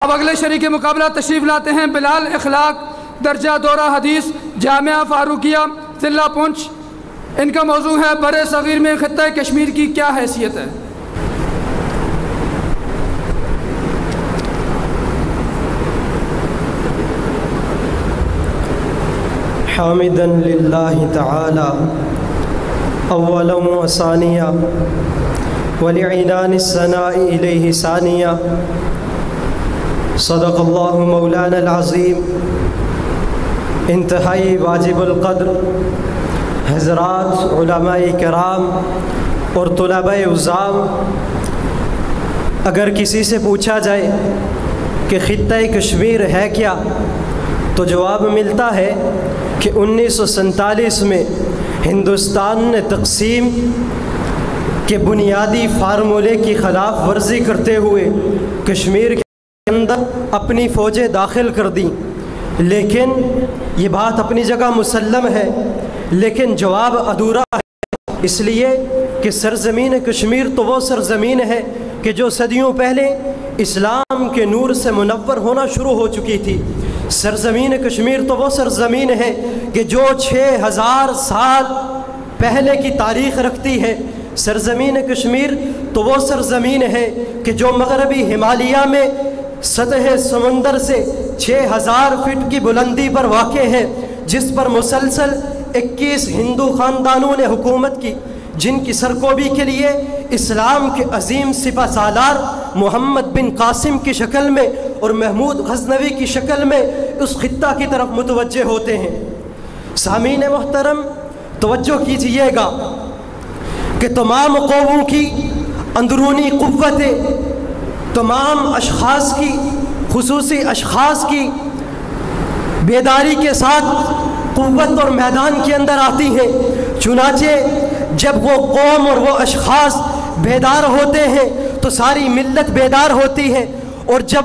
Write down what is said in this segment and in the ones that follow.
اب اگلے شریک مقابلہ تشریف لاتے ہیں بلال اخلاق، درجہ دورہ حدیث، جامعہ فاروقیہ، ضلع پونچھ۔ ان کا موضوع ہے بر صغیر میں خطہ کشمیر کی کیا حیثیت ہے؟ حامدا للہ تعالی اولا و ثانیہ ولعنان الثناء الیہ ثانیہ۔ صدق اللہ مولانا العظیم۔ انتہائی واجب القدر حضرات علماء کرام اور طلباء عظام، اگر کسی سے پوچھا جائے کہ خطہ کشمیر ہے کیا، تو جواب ملتا ہے کہ 1947 میں ہندوستان نے تقسیم کے بنیادی فارمولے کی خلاف ورزی کرتے ہوئے کشمیر کے اندر اپنی فوجیں داخل کر دیں۔ لیکن یہ بات اپنی جگہ مسلم ہے، لیکن جواب ادھورا ہے، اس لیے کہ سرزمین کشمیر تو وہ سرزمین ہے کہ جو صدیوں پہلے اسلام کے نور سے منور ہونا شروع ہو چکی تھی۔ سرزمین کشمیر تو وہ سرزمین ہے کہ جو 6000 سال پہلے کی تاریخ رکھتی ہے۔ سرزمین کشمیر تو وہ سرزمین ہے کہ جو مغربی ہمالیہ میں سطح سمندر سے 6000 فٹ کی بلندی پر واقع ہے، جس پر مسلسل 21 ہندو خاندانوں نے حکومت کی، جن کی سرکوبی کے لیے اسلام کے عظیم سپہ سالار محمد بن قاسم کی شکل میں اور محمود غزنوی کی شکل میں اس خطہ کی طرف متوجہ ہوتے ہیں۔ سامعین محترم، توجہ کیجئے گا کہ تمام قوموں کی اندرونی قوتیں تمام اشخاص کی، خصوصی اشخاص کی بیداری کے ساتھ قوت اور میدان کے اندر آتی ہیں۔ چنانچہ جب وہ قوم اور وہ اشخاص بیدار ہوتے ہیں تو ساری ملت بیدار ہوتی ہے، اور جب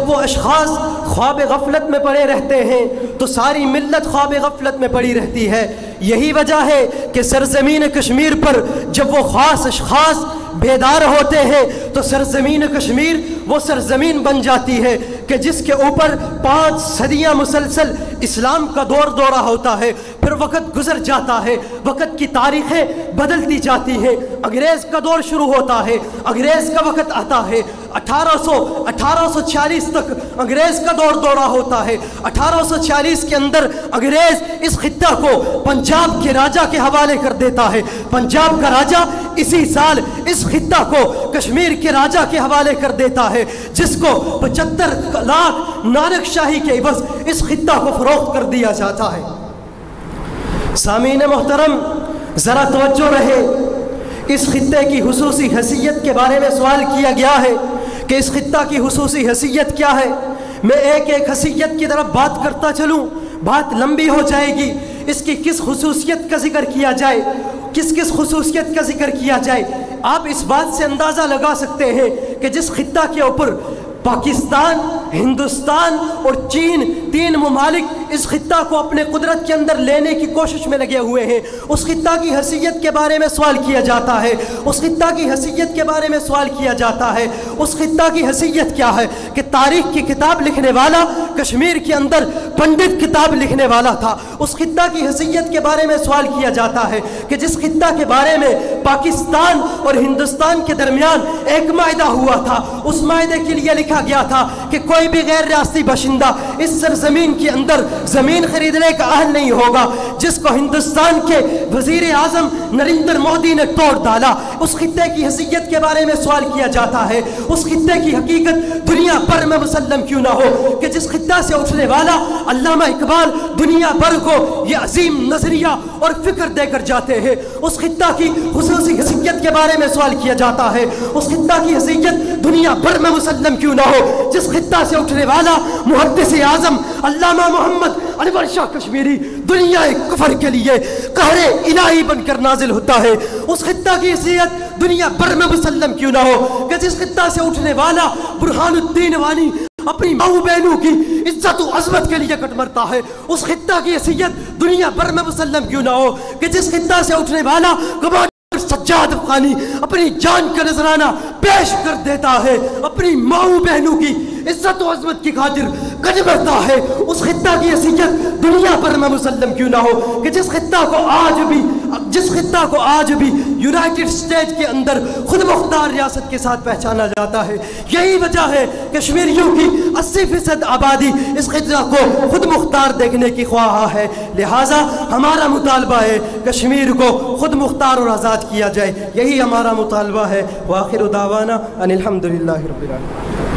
وہ اشخاص خواب غفلت میں پڑے رہتے ہیں تو ساری ملت خواب غفلت میں پڑی رہتی ہے۔ یہی وجہ ہے کہ سرزمین کشمیر پر جب وہ خاص اشخاص بیدار ہوتے ہیں تو سرزمین کشمیر وہ سرزمین بن جاتی ہے کہ جس کے اوپر 5 صدیاں مسلسل اسلام کا دورہ ہوتا ہے۔ پھر وقت گزر جاتا ہے، وقت کی تاریخیں بدلتی جاتی ہیں، انگریز کا دور شروع ہوتا ہے، انگریز کا وقت آتا ہے، 1840 تک انگریز کا دورہ ہوتا ہے۔ 1840 کے اندر انگریز اس خطہ کو پنجاب کے راجہ کے حوالے کر دیتا ہے۔ پنجاب کا راجہ اسی سال اس خطہ کو کشمیر کے راجہ کے حوالے کر دیتا ہے، جس کو 75 لاکھ نارک شاہی کے عوض اس خطہ کو فروخت کر دیا جاتا ہے۔ سامعین محترم، ذرا توجہ رہے، اس خطے کی خصوصی حیثیت کے بارے میں سوال کیا گیا ہے کہ اس خطہ کی خصوصی حیثیت کیا ہے۔ میں ایک ایک حیثیت کی طرف بات کرتا چلوں، بات لمبی ہو جائے گی۔ اس کی کس خصوصیت کا ذکر کیا جائے، کس خصوصیت کا ذکر کیا جائے، آپ اس بات سے اندازہ لگا سکتے ہیں کہ جس خطہ کے اوپر پاکستان، ہندوستان اور چین 3 ممالک اس خطہ کو اپنے قدرت کے اندر لینے کی کوشش میں لگے ہوئے ہیں، اس خطہ کی حیثیت کے بارے میں سوال کیا جاتا ہے۔ اس خطہ کی حیثیت کے بارے میں سوال کیا جاتا ہے۔ اس خطہ کی حیثیت کیا ہے کہ تاریخ کی کتاب لکھنے والا کشمیر کے اندر پنڈت کتاب لکھنے والا تھا۔ اس خطہ کی حیثیت کے بارے میں سوال کیا جاتا ہے کہ جس خطہ کے بارے میں پاکستان اور ہندوستان کے درمیان ایک معاہدہ ہوا تھا، اس معاہدے کے لیے لکھا گیا تھا کہ کوئی بھی غیر ریاستی باشندہ اس سرزمین کے اندر زمین خریدنے کا اہل نہیں ہوگا، جس کو ہندوستان کے وزیر اعظم نریندر مودی نے توڑ ڈالا۔ اس خطے کی حیثیت کے بارے میں سوال کیا جاتا ہے، اس خطے کی حقیقت دنیا بھر میں مسلم کیوں نہ ہو کہ جس خطہ سے اٹھنے والا علامہ اقبال دنیا بھر کو یہ عظیم نظریہ اور فکر دے کر جاتے ہیں۔ اس خطہ کی خصوصی حیثیت کے بارے میں سوال کیا جاتا ہے، اس خطہ کی حیثیت دنیا بھر میں مسلم کیوں نہ ہو جس خطہ سے اٹھنے والا محدث اعظم علامہ محمد انور شاہ کشمیری دنیا کفر کے لیے قہر الہی بن کر نازل ہوتا ہے۔ اس خطہ کی حیثیت دنیا بھر میں مسلم کیوں نہ ہو کہ جس خطہ سے اٹھنے والا برہان الدین وانی اپنی ماؤں بہنوں کی عزت و عظمت کے لیے کٹ مرتا ہے۔ اس خطہ کی حیثیت دنیا بھر میں مسلم کیوں نہ ہو کہ جس خطہ سے اٹھنے والا کمانڈر سجاد افغانی اپنی جان کا نذرانہ پیش کر دیتا ہے، اپنی ماؤں بہنوں کی عزت و عظمت کی خاطر کر بڑھتا ہے، اس خطہ کی حیثیت دنیا پر میں مسلم کیوں نہ ہو کہ جس خطہ کو آج بھی یونائٹڈ اسٹیٹ کے اندر خود مختار ریاست کے ساتھ پہچانا جاتا ہے۔ یہی وجہ ہے کشمیریوں کی 80% آبادی اس خطہ کو خود مختار دیکھنے کی خواہاں ہے، لہٰذا ہمارا مطالبہ ہے کشمیر کو خود مختار اور آزاد کیا جائے، یہی ہمارا مطالبہ ہے۔ وآخر دعوانا ان الحمدللہ رب العالمین۔